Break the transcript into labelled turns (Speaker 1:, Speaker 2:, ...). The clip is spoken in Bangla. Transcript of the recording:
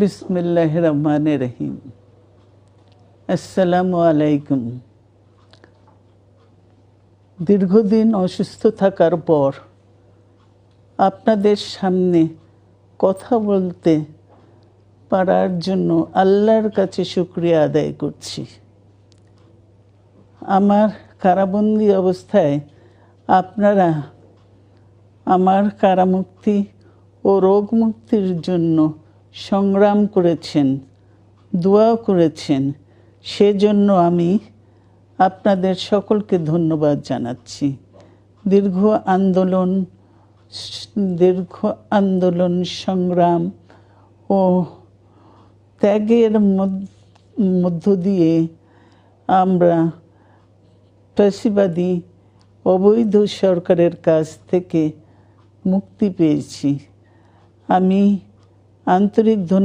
Speaker 1: বিসমিল্লাহির রহমানির রহিম। আসসালামু আলাইকুম। দীর্ঘদিন অসুস্থ থাকার পর আপনাদের সামনে কথা বলতে পারার জন্য আল্লাহর কাছে শুকরিয়া আদায় করছি। আমার কারাবন্দী অবস্থায় আপনারা আমার কারামুক্তি ও রোগ মুক্তির জন্য সংগ্রাম করেছেন, দোয়া করেছেন। সেজন্য আমি আপনাদের সকলকে ধন্যবাদ জানাচ্ছি। দীর্ঘ আন্দোলন সংগ্রাম ও ত্যাগের মধ্য দিয়ে আমরা ফ্যাসিবাদী অবৈধ সরকারের কাছ থেকে মুক্তি পেয়েছি। আমি আন্তরিক ধন্যবাদ